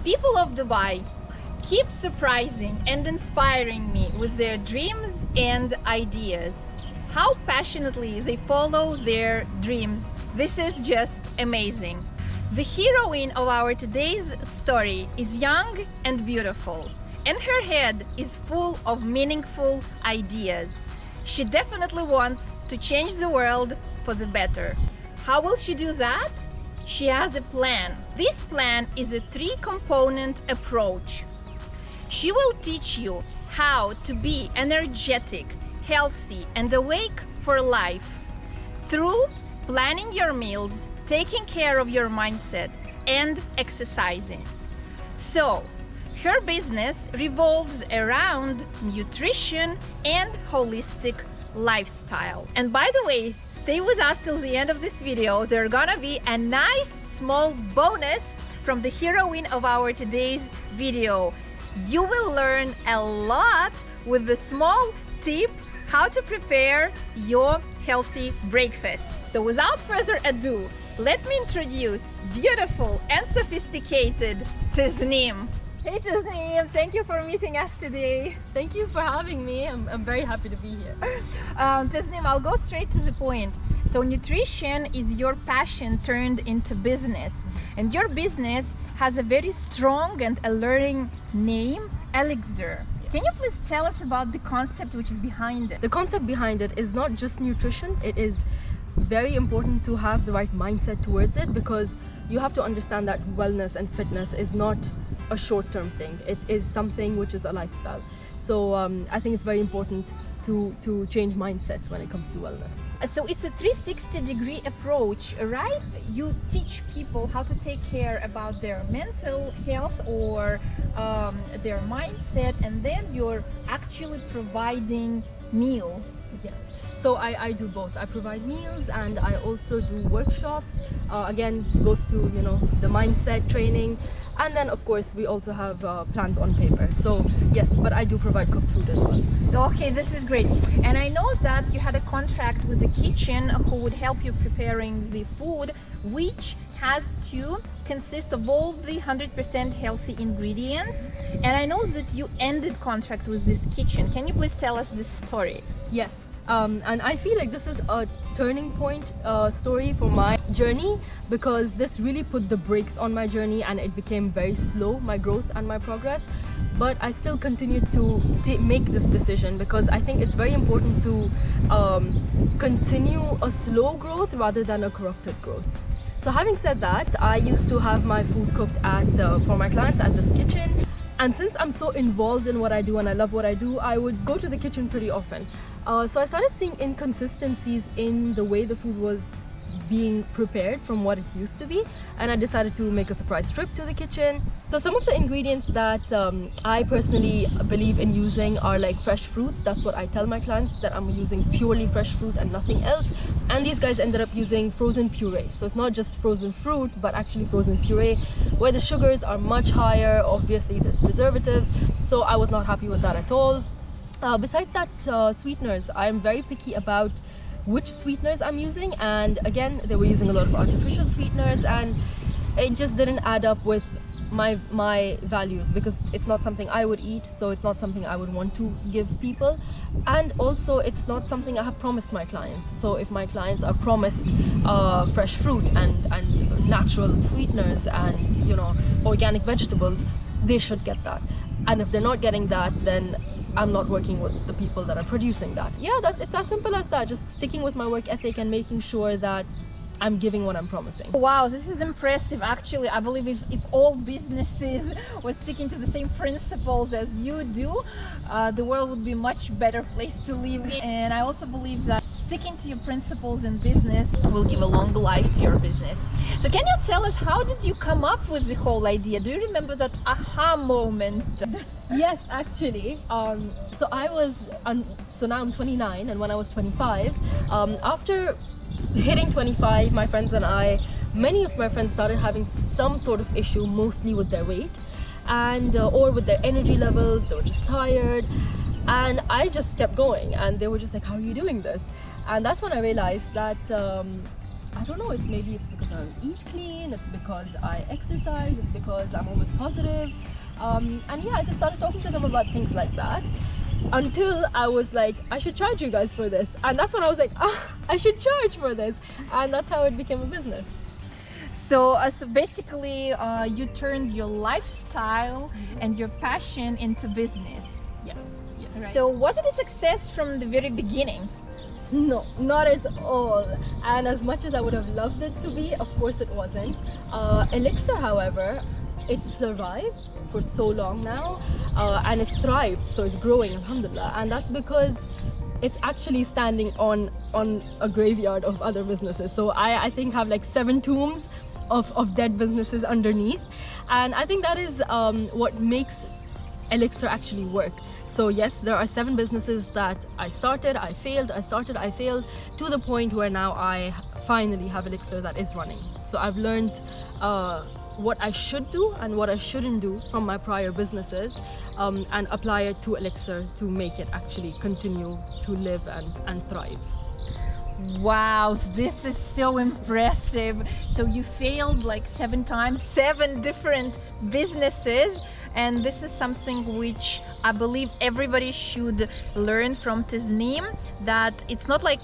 People of Dubai keep surprising and inspiring me with their dreams and ideas. How passionately they follow their dreams. This is just amazing. The heroine of our today's story is young and beautiful, and her head is full of meaningful ideas. She definitely wants to change the world for the better. How will she do that? She has a plan. This plan is a three-component approach. She will teach you how to be energetic, healthy, and awake for life through planning your meals, taking care of your mindset, and exercising. So, her business revolves around nutrition and holistic lifestyle. And by the way, stay with us till the end of this video. There's gonna be a nice small bonus from the heroine of our today's video. You will learn a lot with the small tip how to prepare your healthy breakfast. So without further ado, let me introduce beautiful and sophisticated Tasneem. Hey Tasneem, thank you for meeting us today. Thank you for having me. I'm very happy to be here. Tasneem, I'll go straight to the point. So nutrition is your passion turned into business, and your business has a very strong and alluring name, Elixir. Can you please tell us about the concept which is behind it? The concept behind it is not just nutrition. It is very important to have the right mindset towards it, because you have to understand that wellness and fitness is not a short-term thing. It is something which is a lifestyle. So I think it's very important to change mindsets when it comes to wellness. So it's a 360-degree approach, right? You teach people how to take care about their mental health or their mindset, and then you're actually providing meals. Yes. So I do both. I provide meals and I also do workshops. Again, goes to the mindset training, and then of course we also have plans on paper. So yes, but I do provide cooked food as well. Okay, this is great. And I know that you had a contract with the kitchen who would help you preparing the food, which has to consist of all the 100% healthy ingredients. And I know that you ended contract with this kitchen. Can you please tell us this story? Yes. And I feel like this is a turning point story for my journey, because this really put the brakes on my journey and it became very slow, my growth and my progress. But I still continued to make this decision, because I think it's very important to continue a slow growth rather than a corrupted growth. So having said that, I used to have my food cooked for my clients at this kitchen. And since I'm so involved in what I do and I love what I do, I would go to the kitchen pretty often. So I started seeing inconsistencies in the way the food was being prepared from what it used to be, and I decided to make a surprise trip to the kitchen. So some of the ingredients that I personally believe in using are like fresh fruits. That's what I tell my clients, that I'm using purely fresh fruit and nothing else. And these guys ended up using frozen puree. So it's not just frozen fruit, but actually frozen puree, where the sugars are much higher. Obviously there's preservatives, so I was not happy with that at all. Besides that, sweeteners, I'm very picky about which sweeteners I'm using, and again they were using a lot of artificial sweeteners, and it just didn't add up with my values, because it's not something I would eat, so it's not something I would want to give people, and also it's not something I have promised my clients. So if my clients are promised fresh fruit and natural sweeteners and organic vegetables, they should get that. And if they're not getting that, then I'm not working with the people that are producing that. Yeah, it's as simple as that. Just sticking with my work ethic and making sure that I'm giving what I'm promising. Wow, this is impressive. Actually, I believe if all businesses were sticking to the same principles as you do, the world would be a much better place to live in. And I also believe that sticking to your principles in business will give a long life to your business. So can you tell us, how did you come up with the whole idea? Do you remember that aha moment? Yes, actually. So now I'm 29, and when I was 25, after hitting 25, my friends and I, many of my friends started having some sort of issue, mostly with their weight and or with their energy levels. They were just tired, and I just kept going, and they were just like, how are you doing this? And that's when I realized that I don't know, it's because I eat clean, it's because I exercise, it's because I'm always positive. And yeah, I just started talking to them about things like that until I was like, I should charge you guys for this. And that's when I was like, I should charge for this. And that's how it became a business. So basically, you turned your lifestyle and your passion into business. Yes. Right. So was it a success from the very beginning? No, not at all. And as much as I would have loved it to be, of course it wasn't. Elixir, however, it survived for so long now, and it thrived, so it's growing, alhamdulillah. And that's because it's actually standing on a graveyard of other businesses. So I think have like 7 tombs of dead businesses underneath. And I think that is what makes Elixir actually work. So yes, there are 7 businesses that I started, I failed, to the point where now I finally have Elixir that is running. So I've learned what I should do and what I shouldn't do from my prior businesses, and apply it to Elixir to make it actually continue to live and thrive. Wow, this is so impressive. So you failed like 7 times, 7 different businesses. And this is something which I believe everybody should learn from Tasneem, that it's not like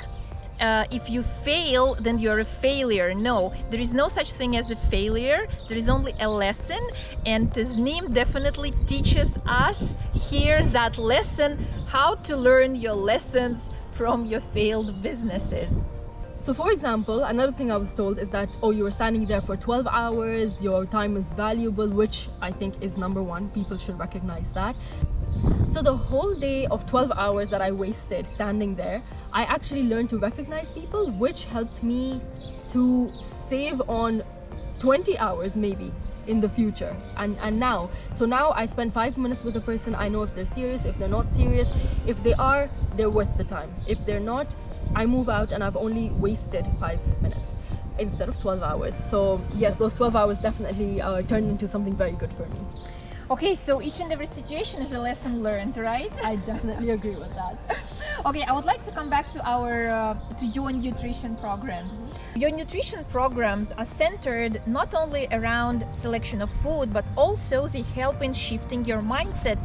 if you fail, then you're a failure. No, there is no such thing as a failure. There is only a lesson. And Tasneem definitely teaches us here that lesson, how to learn your lessons from your failed businesses. So for example, another thing I was told is that, oh, you were standing there for 12 hours, your time is valuable, which I think is number one. People should recognize that. So the whole day of 12 hours that I wasted standing there, I actually learned to recognize people, which helped me to save on 20 hours maybe in the future. And now, so now I spend 5 minutes with a person. I know if they're serious, if they're not serious. If they are, they're worth the time. If they're not, I move out and I've only wasted 5 minutes instead of 12 hours. So yes, those 12 hours definitely turned into something very good for me. Okay, so each and every situation is a lesson learned, right? I definitely agree with that. Okay, I would like to come back to to your nutrition programs. Your nutrition programs are centered not only around selection of food, but also they help in shifting your mindset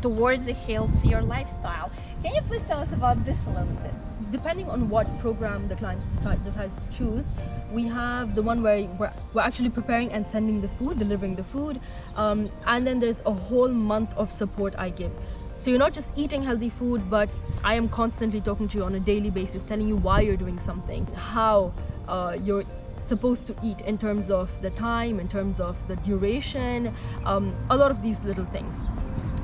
towards a healthier lifestyle. Can you please tell us about this a little bit? Depending on what program the client decides to choose, we have the one where we're actually preparing and sending the food, delivering the food, and then there's a whole month of support I give. So you're not just eating healthy food, but I am constantly talking to you on a daily basis, telling you why you're doing something, how you're supposed to eat in terms of the time, in terms of the duration, a lot of these little things.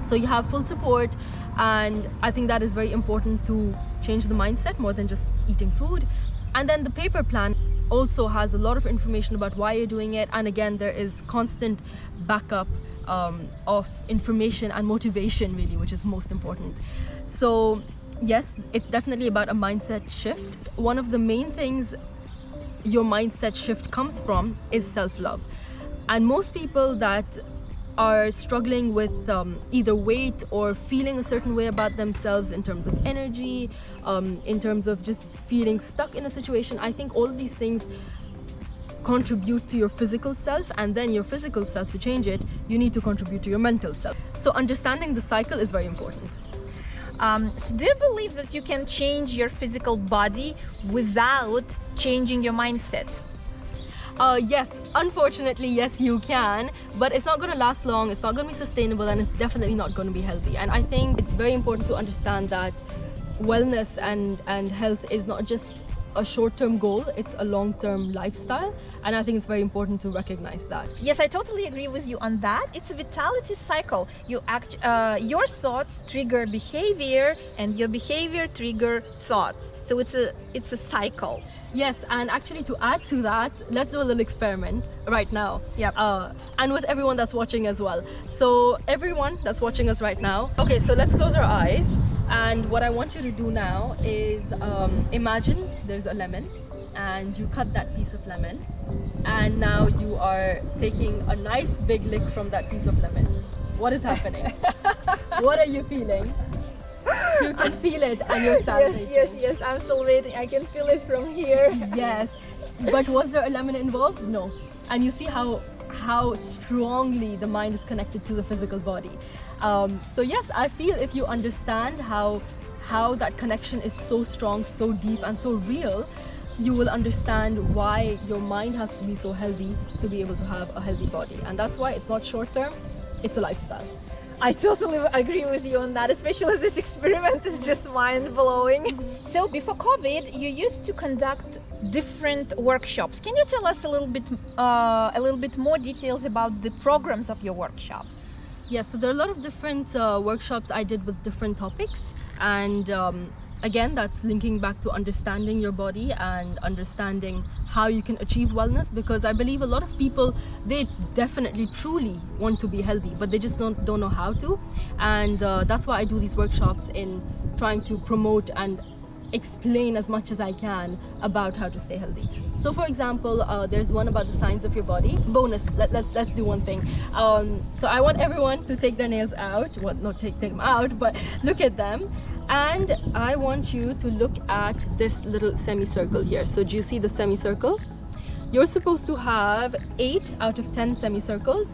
So you have full support, and I think that is very important to change the mindset more than just eating food. And then the paper plan also has a lot of information about why you're doing it, and again there is constant backup of information and motivation, really, which is most important. So yes, it's definitely about a mindset shift. One of the main things your mindset shift comes from is self-love, and most people that are struggling with either weight or feeling a certain way about themselves in terms of energy, in terms of just feeling stuck in a situation, I think all of these things contribute to your physical self, and then your physical self, to change it, you need to contribute to your mental self. So understanding the cycle is very important. So do you believe that you can change your physical body without changing your mindset? Yes, unfortunately, yes, you can, but it's not going to last long, it's not going to be sustainable, and it's definitely not going to be healthy. And I think it's very important to understand that wellness and health is not just a short-term goal, it's a long-term lifestyle, and I think it's very important to recognize that. Yes, I totally agree with you on that. It's a vitality cycle. Your thoughts trigger behavior, and your behavior trigger thoughts. So it's a cycle. Yes, and actually to add to that, let's do a little experiment right now. Yep. And with everyone that's watching as well. So everyone that's watching us right now, okay, so let's close our eyes. And what I want you to do now is imagine there's a lemon, and you cut that piece of lemon, and now you are taking a nice big lick from that piece of lemon. What is happening? What are you feeling? You can feel it, and you're salivating. Yes, I'm salivating. I can feel it from here. Yes. But was there a lemon involved? No. And you see how strongly the mind is connected to the physical body. So yes, I feel if you understand how that connection is so strong, so deep, and so real, you will understand why your mind has to be so healthy to be able to have a healthy body. And that's why it's not short term, it's a lifestyle. I totally agree with you on that, especially this experiment is just mind-blowing. So before COVID, you used to conduct different workshops. Can you tell us a little bit more details about the programs of your workshops? Yes, so there are a lot of different workshops I did with different topics, and again, that's linking back to understanding your body and understanding how you can achieve wellness, because I believe a lot of people, they definitely truly want to be healthy, but they just don't know how to. And that's why I do these workshops, in trying to promote and explain as much as I can about how to stay healthy. So for example, there's one about the science of your body. Bonus, let's do one thing. So I want everyone to take their nails out, well, not take them out, but look at them. And I want you to look at this little semicircle here. So do you see the semicircle? You're supposed to have 8 out of 10 semicircles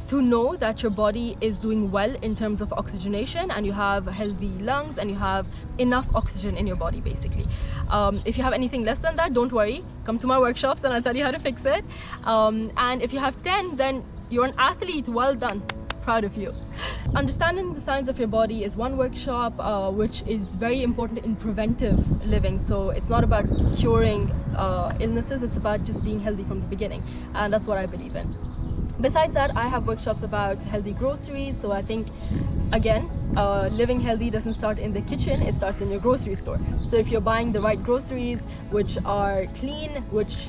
to know that your body is doing well in terms of oxygenation, and you have healthy lungs and you have enough oxygen in your body, basically. If you have anything less than that, don't worry, come to my workshops and I'll tell you how to fix it. And if you have 10, then you're an athlete. Well done, proud of you. Understanding the science of your body is one workshop, which is very important in preventive living. So it's not about curing illnesses, it's about just being healthy from the beginning, and that's what I believe in. Besides that, I have workshops about healthy groceries. So I think, again, living healthy doesn't start in the kitchen, it starts in your grocery store. So if you're buying the right groceries, which are clean, which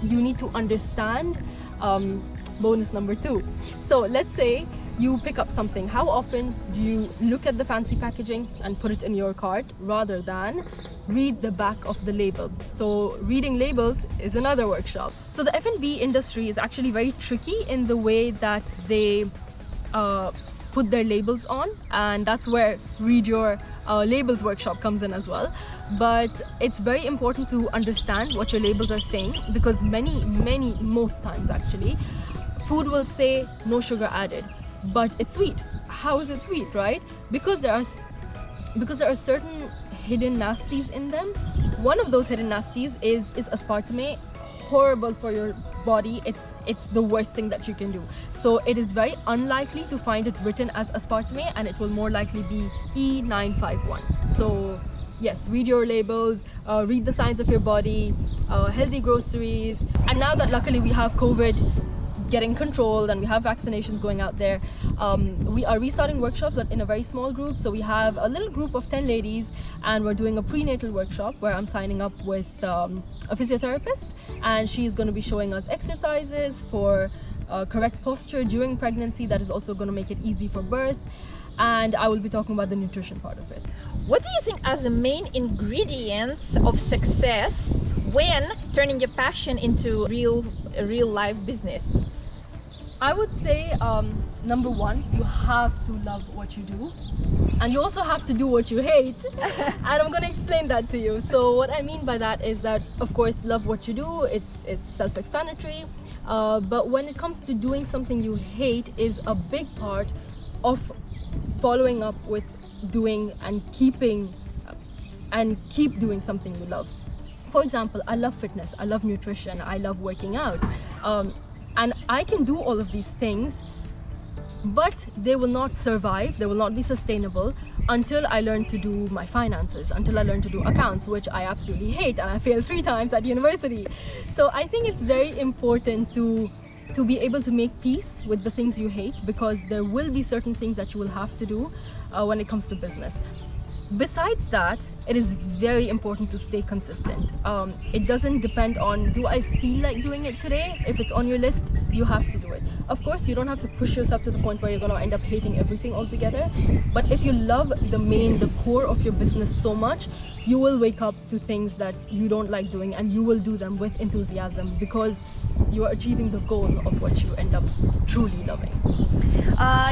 you need to understand, bonus number 2. So let's say you pick up something. How often do you look at the fancy packaging and put it in your cart rather than read the back of the label? So reading labels is another workshop. So the F&B industry is actually very tricky in the way that they put their labels on, and that's where Read Your Labels workshop comes in as well. But it's very important to understand what your labels are saying, because most times actually, food will say no sugar added, but it's sweet. How is it sweet, right? Because there are certain hidden nasties in them. One of those hidden nasties is aspartame. Horrible for your body. It's the worst thing that you can do. So it is very unlikely to find it written as aspartame, and it will more likely be E951. So yes, read your labels, read the signs of your body, healthy groceries. And now that luckily we have COVID getting controlled and we have vaccinations going out there, we are restarting workshops, but in a very small group. So we have a little group of 10 ladies, and we're doing a prenatal workshop where I'm signing up with a physiotherapist, and she's going to be showing us exercises for correct posture during pregnancy that is also going to make it easy for birth, and I will be talking about the nutrition part of it. What do you think are the main ingredients of success when turning your passion into a real life business? I would say, number 1, you have to love what you do, and you also have to do what you hate. And I'm going to explain that to you. So what I mean by that is that, of course, love what you do, it's self-explanatory, but when it comes to doing something you hate is a big part of following up with doing and keep doing something you love. For example, I love fitness, I love nutrition, I love working out, and I can do all of these things, but they will not survive, they will not be sustainable until I learn to do my finances, until I learn to do accounts, which I absolutely hate, and I failed 3 times at university. So I think it's very important to be able to make peace with the things you hate, because there will be certain things that you will have to do when it comes to business. Besides that, it is very important to stay consistent. It doesn't depend on, do I feel like doing it today? If it's on your list, you have to do it. Of course, you don't have to push yourself to the point where you're going to end up hating everything altogether. But if you love the core of your business so much, you will wake up to things that you don't like doing, and you will do them with enthusiasm, because you are achieving the goal of what you end up truly loving.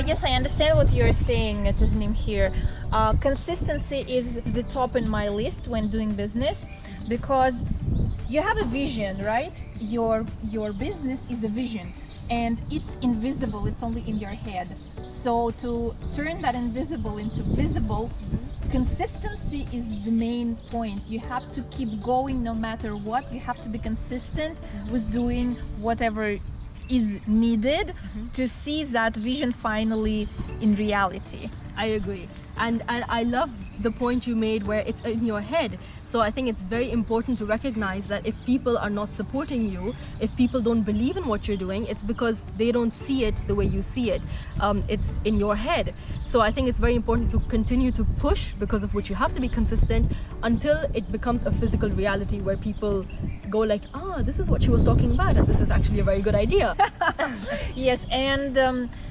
Yes, I understand what you're saying, Tasneem, here. Consistency is the top in my list when doing business, because you have a vision, right? Your business is a vision, and it's invisible. It's only in your head. So to turn that invisible into visible, consistency is the main point. You have to keep going no matter what. You have to be consistent with doing whatever is needed to see that vision finally in reality. I agree, and I love the point you made where it's in your head. So I think it's very important to recognize that if people are not supporting you, if people don't believe in what you're doing, it's because they don't see it the way you see it. It's in your head. So I think it's very important to continue to push, because of which you have to be consistent until it becomes a physical reality where people go like, ah, this is what she was talking about, and this is actually a very good idea. Yes, and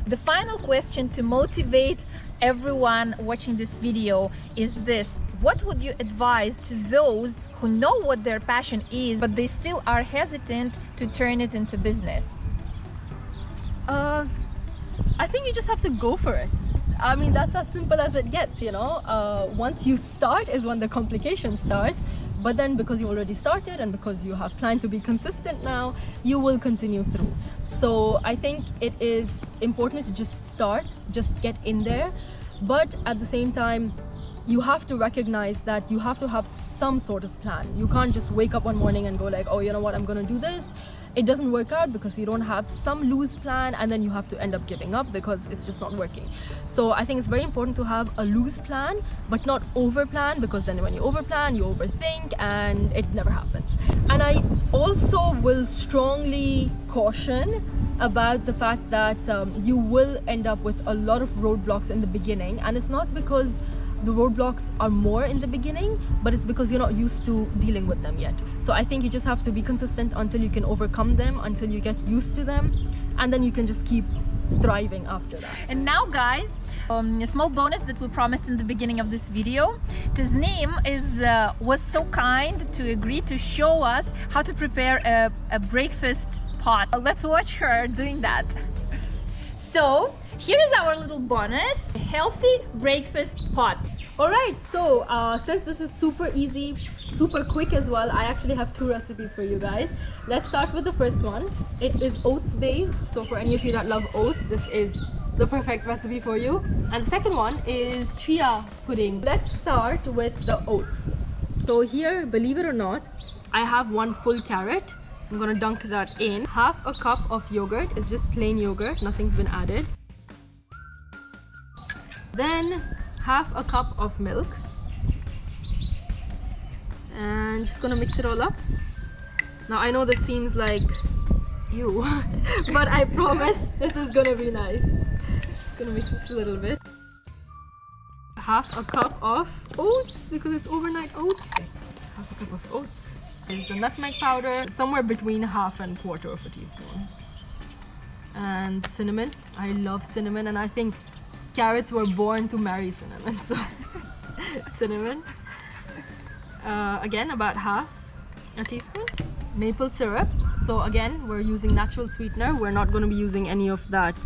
the final question to motivate everyone watching this video is this: what would you advise to those who know what their passion is, but they still are hesitant to turn it into business? I think you just have to go for it. I mean, that's as simple as it gets, you know. Once you start is when the complication starts, but then because you already started and because you have planned to be consistent now, you will continue through. So I think it is important to just start, just get in there, but at the same time you have to recognize that you have to have some sort of plan. You can't just wake up one morning and go like, oh, you know what, I'm gonna do this. It doesn't work out because you don't have some loose plan, and then you have to end up giving up because it's just not working. So I think it's very important to have a loose plan, but not over plan, because then when you over plan, you overthink and it never happens. And I also will strongly caution about the fact that you will end up with a lot of roadblocks in the beginning, and it's not because the roadblocks are more in the beginning, but it's because you're not used to dealing with them yet. So I think you just have to be consistent until you can overcome them, until you get used to them, and then you can just keep thriving after that. And now, guys, a small bonus that we promised in the beginning of this video. Tasneem was so kind to agree to show us how to prepare a breakfast pot. Let's watch her doing that. So here is our little bonus: healthy breakfast pot. Alright, so since this is super easy, super quick as well, I actually have two recipes for you guys. Let's start with the first one. It is oats based, so for any of you that love oats, this is the perfect recipe for you. And the second one is chia pudding. Let's start with the oats. So here, believe it or not, I have one full carrot, so I'm gonna dunk that in. Half a cup of yogurt. It's just plain yogurt, nothing's been added. Then half a cup of milk, and just gonna mix it all up. Now I know this seems like ew, but I promise this is gonna be nice. Just gonna mix this a little bit. Half a cup of oats, because it's overnight oats. Half a cup of oats. Is the nutmeg powder, somewhere between half and quarter of a teaspoon. And cinnamon. I love cinnamon, and I think carrots were born to marry cinnamon, so cinnamon. Again, about half a teaspoon. Maple syrup. So again, we're using natural sweetener. We're not going to be using any of that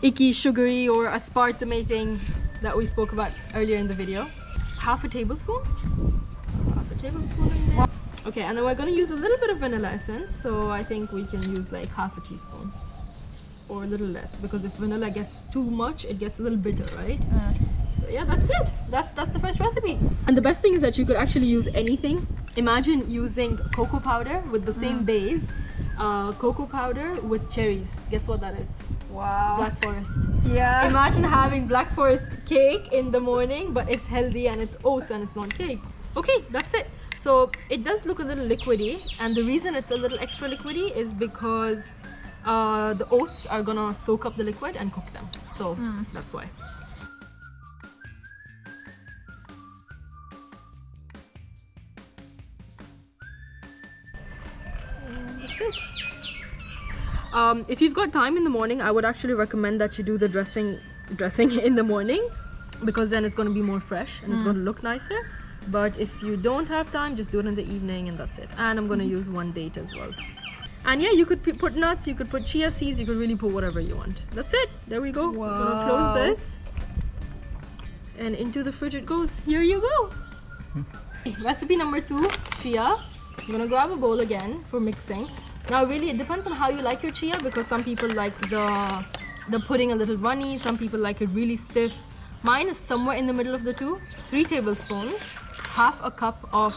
icky, sugary or aspartame thing that we spoke about earlier in the video. Half a tablespoon. Half a tablespoon in there. Okay, and then we're going to use a little bit of vanilla essence. So I think we can use like half a teaspoon. Or a little less, because if vanilla gets too much, it gets a little bitter, right? So yeah, that's it. That's the first recipe. And the best thing is that you could actually use anything. Imagine using cocoa powder with the same base. Cocoa powder with cherries. Guess what that is? Wow. Black Forest. Yeah. Imagine having Black Forest cake in the morning, but it's healthy and it's oats and it's not cake. Okay, that's it. So it does look a little liquidy, and the reason it's a little extra liquidy is because the oats are gonna soak up the liquid and cook them, so that's why. And that's it. If you've got time in the morning, I would actually recommend that you do the dressing in the morning, because then it's going to be more fresh and it's going to look nicer. But if you don't have time, just do it in the evening, and that's it. And I'm going to use one date as well. And yeah, you could put nuts, you could put chia seeds, you could really put whatever you want. That's it. There we go. Wow. I'm gonna close this. And into the fridge it goes. Here you go. Recipe number 2, chia. I'm gonna grab a bowl again for mixing. Now really it depends on how you like your chia, because some people like the pudding a little runny, some people like it really stiff. Mine is somewhere in the middle of the two. 3 tablespoons, half a cup of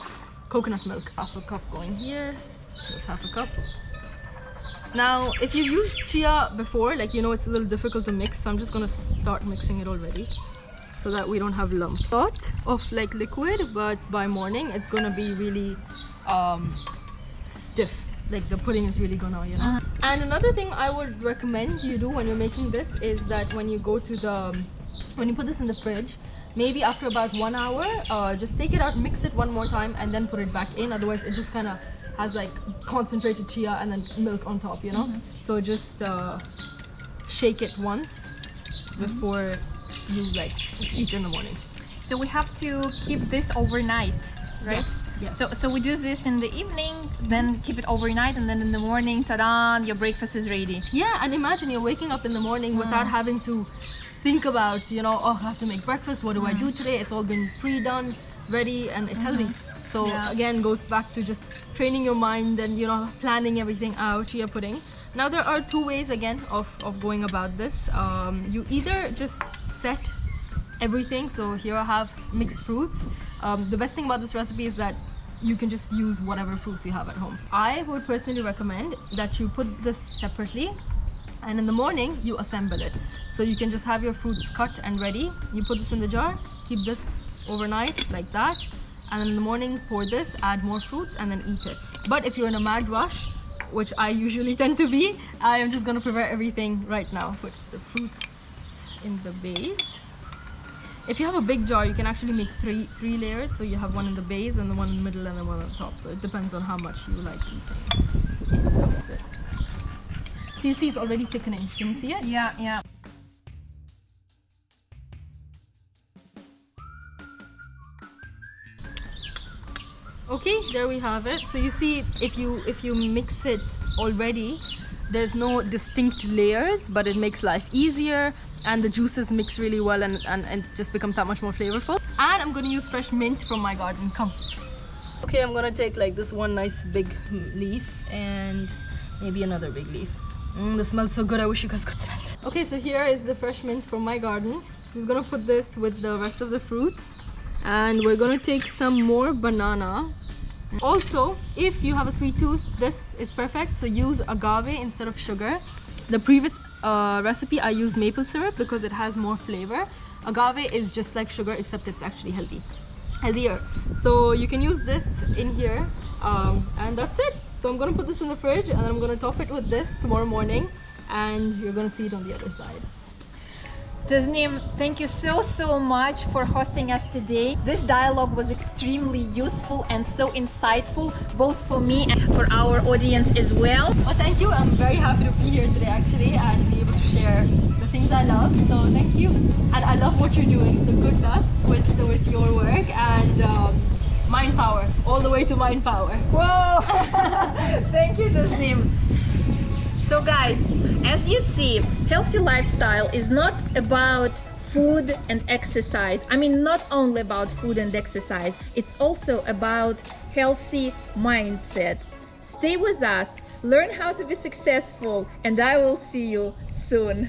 coconut milk. Half a cup going here, that's half a cup. Now if you've used chia before, like you know it's a little difficult to mix, so I'm just gonna start mixing it already so that we don't have lumps. Sort of like liquid, but by morning it's gonna be really stiff. Like the pudding is really gonna, you know. And another thing I would recommend you do when you're making this is that when you go to when you put this in the fridge, maybe after about 1 hour, just take it out, mix it one more time, and then put it back in. Otherwise it just kind of has like concentrated chia and then milk on top, you know. So just shake it once before you like eat in the morning. So we have to keep this overnight, right? Yes. So we do this in the evening, then keep it overnight, and then in the morning, ta-da, your breakfast is ready. Yeah, and imagine you're waking up in the morning without having to think about, you know, oh, I have to make breakfast, what do I do today? It's all been pre-done, ready, and it's healthy. So again, goes back to just training your mind and, you know, planning everything out. Chia pudding. Now there are 2 ways again of going about this. You either just set everything. So here I have mixed fruits. The best thing about this recipe is that you can just use whatever fruits you have at home. I would personally recommend that you put this separately, and in the morning you assemble it. So you can just have your fruits cut and ready. You put this in the jar, keep this overnight like that, and in the morning pour this, add more fruits, and then eat it. But if you're in a mad rush, which I usually tend to be, I am just going to prepare everything right now. Put the fruits in the base. If you have a big jar, you can actually make three layers. So you have one in the base and the one in the middle and the one on top. So it depends on how much you like eating. So you see it's already thickening. Can you see it? Yeah. Okay, there we have it. So you see, if you mix it already, there's no distinct layers, but it makes life easier, and the juices mix really well, and just becomes that much more flavorful. And I'm going to use fresh mint from my garden. Come. Okay, I'm going to take like this one nice big leaf and maybe another big leaf. This smells so good, I wish you guys could smell it. Okay, so here is the fresh mint from my garden. I'm just going to put this with the rest of the fruits, and we're going to take some more banana. Also, if you have a sweet tooth, this is perfect, so use agave instead of sugar. The previous recipe I used maple syrup because it has more flavor. Agave is just like sugar, except it's actually healthier. So you can use this in here, and that's it. So I'm gonna put this in the fridge, and then I'm gonna top it with this tomorrow morning, and you're gonna see it on the other side. Tasneem, thank you so much for hosting us today. This dialogue was extremely useful and so insightful, both for me and for our audience as well. Well, thank you. I'm very happy to be here today actually and be able to share the things I love. So thank you. And I love what you're doing. So good luck with your work, and mind power, all the way to mind power. Whoa! Thank you, Tasneem. So guys, as you see, healthy lifestyle is not about food and exercise. I mean, not only about food and exercise, it's also about healthy mindset. Stay with us, learn how to be successful, and I will see you soon.